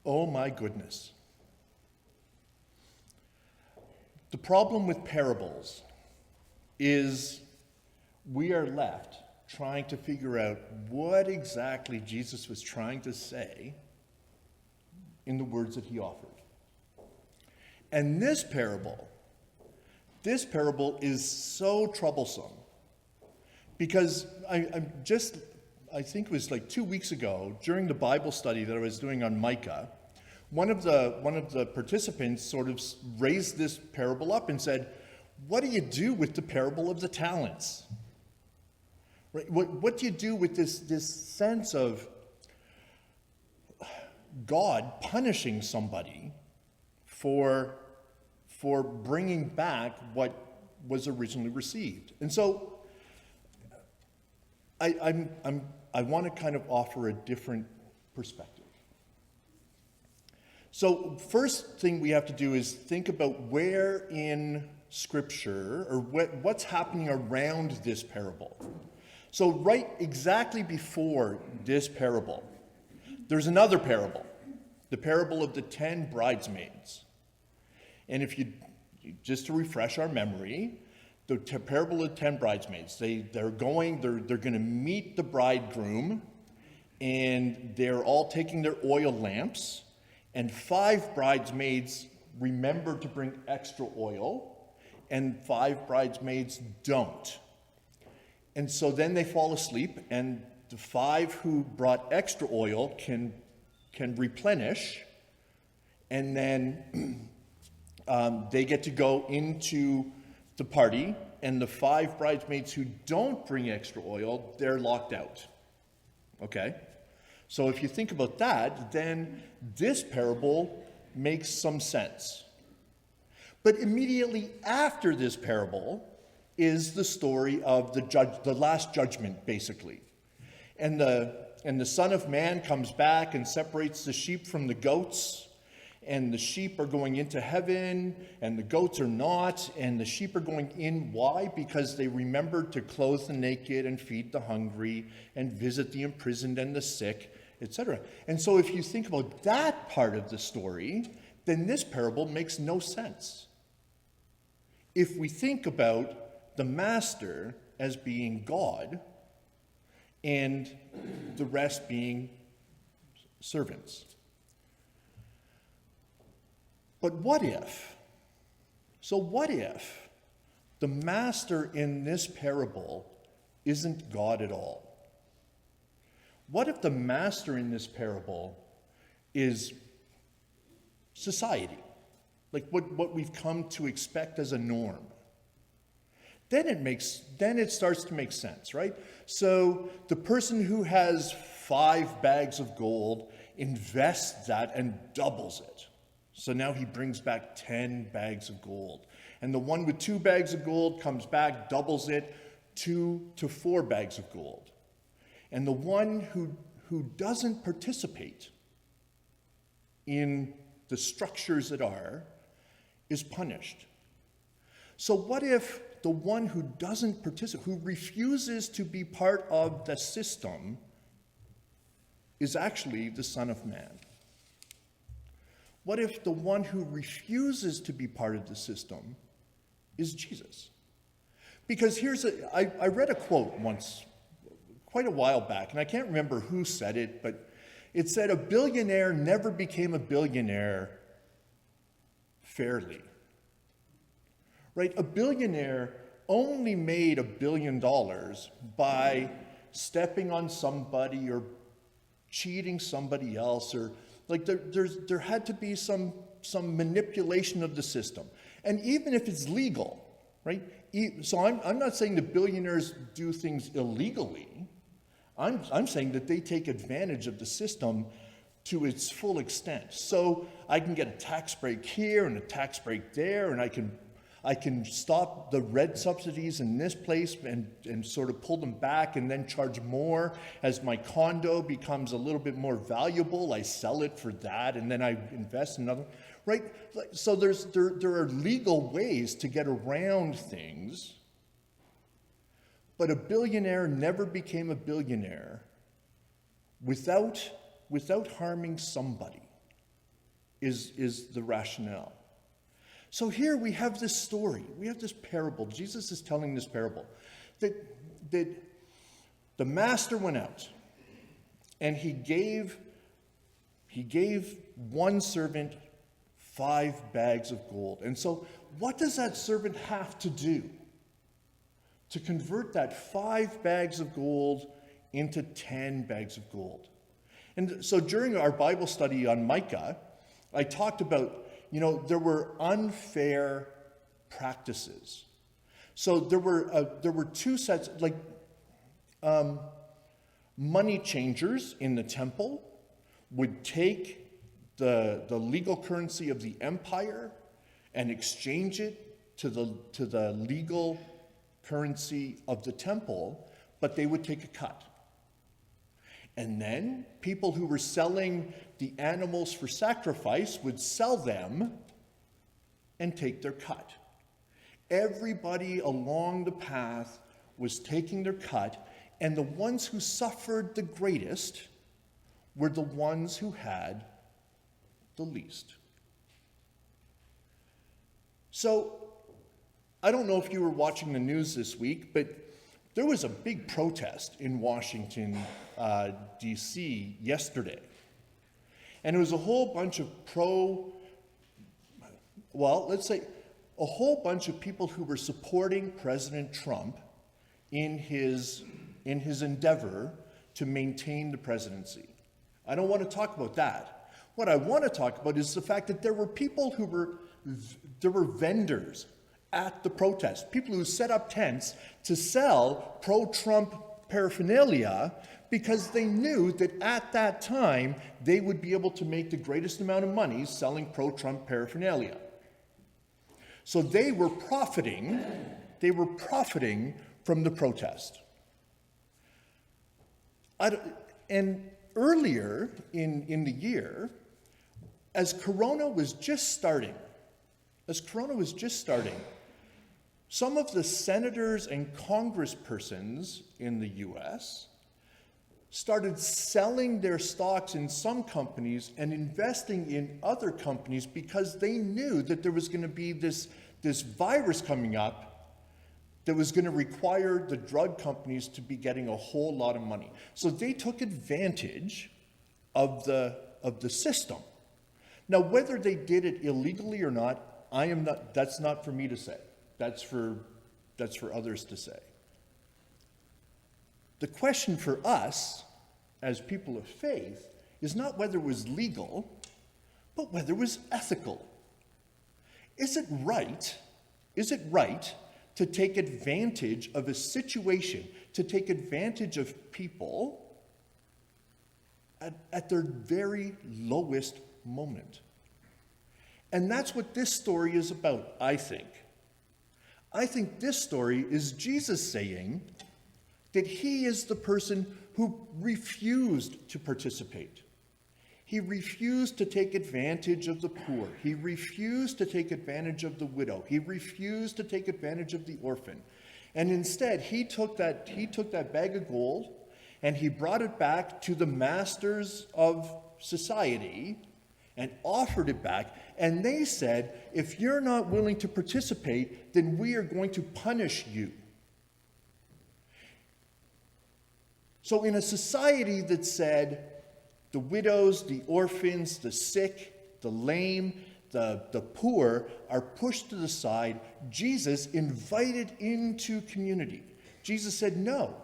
Oh my goodness. The problem with parables is we are left trying to figure out what exactly Jesus was trying to say in the words that he offered. And this parable is so troublesome because I think it was like 2 weeks ago during the Bible study that I was doing on Micah, one of the participants sort of raised this parable up and said, what do you do with the parable of the talents? Right? What do you do with this sense of God punishing somebody for bringing back what was originally received? And so I want to kind of offer a different perspective. So first thing we have to do is think about where in Scripture or what's happening around this parable. So right exactly before this parable, there's another parable, the parable of the 10 bridesmaids. And if you, just to refresh our memory, the parable of the 10 bridesmaids, they're going to meet the bridegroom, and they're all taking their oil lamps, and 5 bridesmaids remember to bring extra oil, and 5 bridesmaids don't. And so then they fall asleep, and the 5 who brought extra oil can replenish, and then they get to go into the party, and the 5 bridesmaids who don't bring extra oil, they're locked out. Okay? So if you think about that, then this parable makes some sense. But immediately after this parable is the story of the last judgment, basically. And the Son of Man comes back and separates the sheep from the goats, and the sheep are going into heaven, and the goats are not, and the sheep are going in. Why? Because they remembered to clothe the naked and feed the hungry and visit the imprisoned and the sick, etc. And so if you think about that part of the story, then this parable makes no sense. If we think about the master as being God and the rest being servants. But what if? So what if the master in this parable isn't God at all? What if the master in this parable is society? Like what we've come to expect as a norm? Then it starts to make sense, right? So the person who has 5 bags of gold invests that and doubles it. So now he brings back 10 bags of gold. And the one with 2 bags of gold comes back, doubles it, 2 to 4 bags of gold. And the one who doesn't participate in the structures that are is punished. So what if the one who doesn't participate, who refuses to be part of the system, is actually the Son of Man? What if the one who refuses to be part of the system is Jesus? Because I read a quote once, quite a while back, and I can't remember who said it, but it said, "A billionaire never became a billionaire fairly." Right? A billionaire only made $1 billion by stepping on somebody or cheating somebody else, or like there had to be some manipulation of the system. And even if it's legal, right? So I'm not saying that billionaires do things illegally. I'm saying that they take advantage of the system to its full extent. So I can get a tax break here and a tax break there, and I can stop the red subsidies in this place and sort of pull them back and then charge more. As my condo becomes a little bit more valuable, I sell it for that, and then I invest in another, right? So there are legal ways to get around things, but a billionaire never became a billionaire without harming somebody. is the rationale. So here we have this story. We have this parable. Jesus is telling this parable that the master went out and he gave one servant 5 bags of gold. And so what does that servant have to do to convert that 5 bags of gold into 10 bags of gold? And so during our Bible study on Micah, I talked about, there were unfair practices. So there were 2 sets, like money changers in the temple would take the legal currency of the empire and exchange it to the legal currency of the temple, but they would take a cut. And then people who were selling the animals for sacrifice would sell them and take their cut. Everybody along the path was taking their cut, and the ones who suffered the greatest were the ones who had the least. So, I don't know if you were watching the news this week, but there was a big protest in Washington, D.C. yesterday. And it was a whole bunch of a whole bunch of people who were supporting President Trump in his endeavor to maintain the presidency. I don't want to talk about that. What I want to talk about is the fact that there were people there were vendors at the protest, people who set up tents to sell pro-Trump paraphernalia because they knew that at that time they would be able to make the greatest amount of money selling pro-Trump paraphernalia. So they were profiting from the protest. And earlier in the year, as Corona was just starting, some of the senators and congresspersons in the U.S. started selling their stocks in some companies and investing in other companies because they knew that there was going to be this virus coming up that was going to require the drug companies to be getting a whole lot of money. So they took advantage of the system. Now, whether they did it illegally or not, that's not for me to say. That's for others to say. The question for us, as people of faith, is not whether it was legal, but whether it was ethical. Is it right to take advantage of a situation, to take advantage of people at their very lowest moment? And that's what this story is about, I think. I think this story is Jesus saying that he is the person who refused to participate. He refused to take advantage of the poor. He refused to take advantage of the widow. He refused to take advantage of the orphan. And instead, he took that bag of gold and he brought it back to the masters of society and offered it back. And they said, if you're not willing to participate, then we are going to punish you. So in a society that said the widows, the orphans, the sick, the lame, the poor are pushed to the side, Jesus invited into community. Jesus said, no,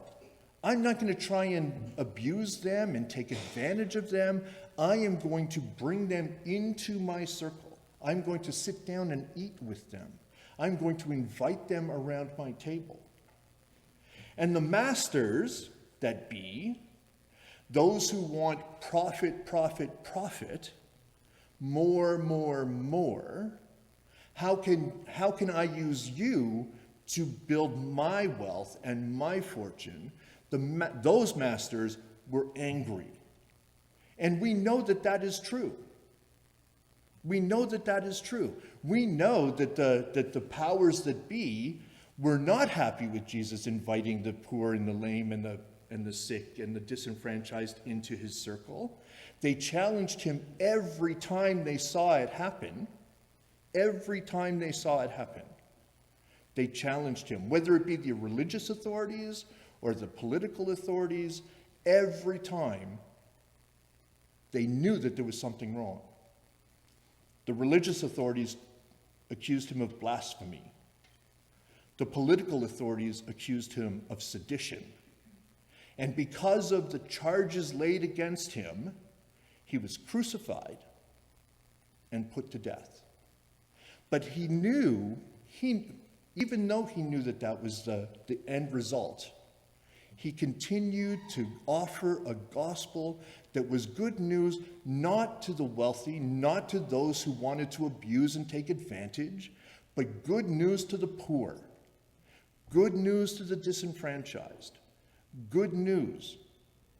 I'm not going to try and abuse them and take advantage of them. I am going to bring them into my circle. I'm going to sit down and eat with them. I'm going to invite them around my table. And the masters that be, those who want profit, profit, profit, more, how can I use you to build my wealth and my fortune? Those masters were angry. And we know that that is true. We know that that is true. We know that the powers that be were not happy with Jesus inviting the poor and the lame and and the sick and the disenfranchised into his circle. They challenged him every time they saw it happen. Every time they saw it happen, they challenged him, whether it be the religious authorities or the political authorities. Every time they knew that there was something wrong. The religious authorities accused him of blasphemy. The political authorities accused him of sedition. And because of the charges laid against him, he was crucified and put to death. But he knew, even though he knew that that was the end result, he continued to offer a gospel that was good news, not to the wealthy, not to those who wanted to abuse and take advantage, but good news to the poor, good news to the disenfranchised, good news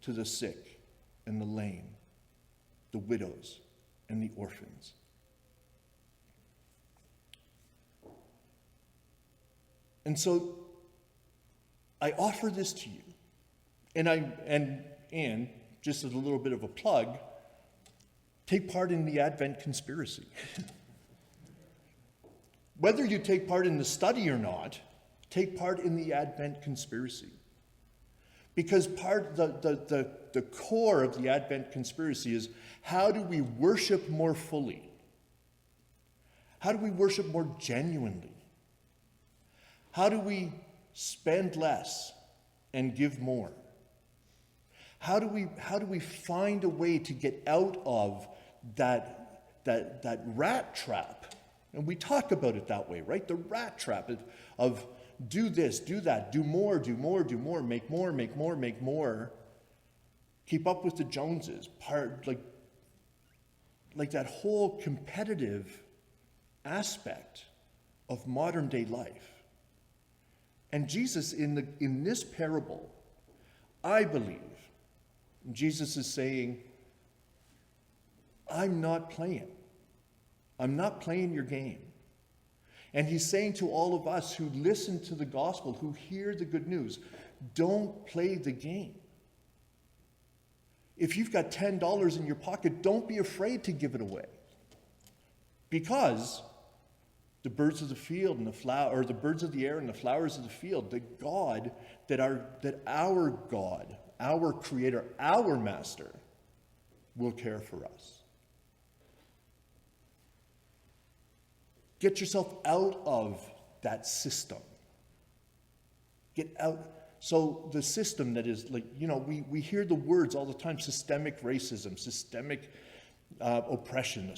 to the sick and the lame, the widows and the orphans. And so I offer this to you. And just as a little bit of a plug, take part in the Advent conspiracy. Whether you take part in the study or not, take part in the Advent conspiracy. Because the core of the Advent conspiracy is, how do we worship more fully? How do we worship more genuinely? How do we spend less and give more? How do we find a way to get out of that rat trap? And we talk about it that way, right? The rat trap of do this, do that, do more, do more, do more, make more, make more, make more. Keep up with the Joneses. Like that whole competitive aspect of modern day life. And Jesus, in this parable, I believe, Jesus is saying, I'm not playing. I'm not playing your game. And he's saying to all of us who listen to the gospel, who hear the good news, don't play the game. If you've got $10 in your pocket, don't be afraid to give it away. Because the birds of the field and the birds of the air and the flowers of the field, the God that our God, our Creator, our Master, will care for us. Get yourself out of that system. Get out. So the system that is we hear the words all the time: systemic racism, systemic oppression,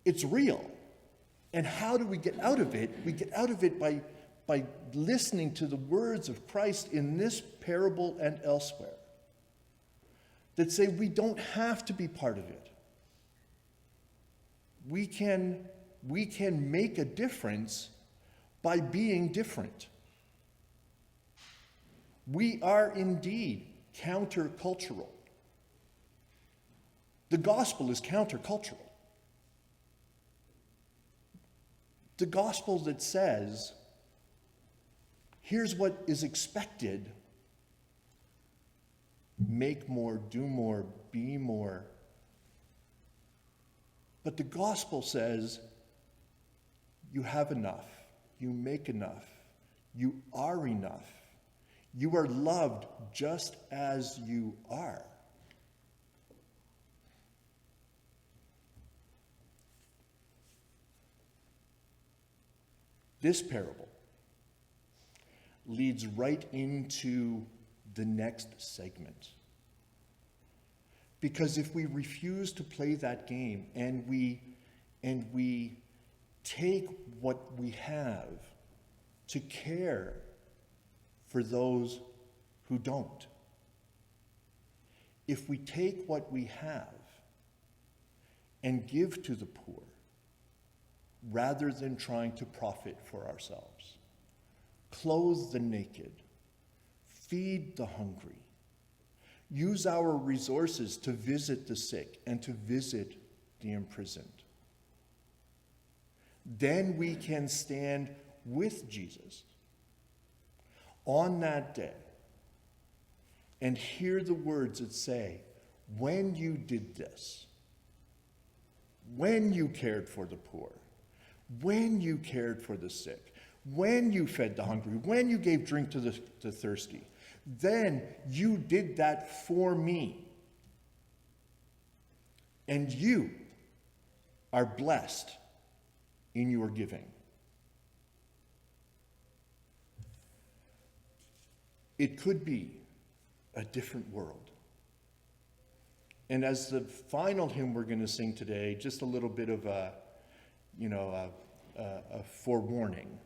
it's real. And how do we get out of it? We get out of it by listening to the words of Christ in this parable and elsewhere that say we don't have to be part of it. We can make a difference by being different. We are indeed countercultural. The gospel is countercultural. The gospel that says, here's what is expected: make more, do more, be more. But the gospel says, you have enough, you make enough, you are enough, you are loved just as you are. This parable leads right into the next segment. Because if we refuse to play that game and we take what we have to care for those who don't, if we take what we have and give to the poor, rather than trying to profit for ourselves, clothe the naked, feed the hungry, use our resources to visit the sick and to visit the imprisoned, then we can stand with Jesus on that day and hear the words that say, when you did this, when you cared for the poor, when you cared for the sick, when you fed the hungry, when you gave drink to the thirsty, then you did that for me. And you are blessed in your giving. It could be a different world. And as the final hymn we're going to sing today, just a little bit of a forewarning.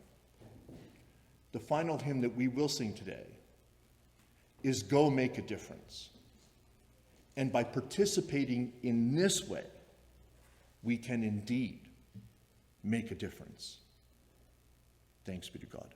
The final hymn that we will sing today is Go Make a Difference. And by participating in this way, we can indeed make a difference. Thanks be to God.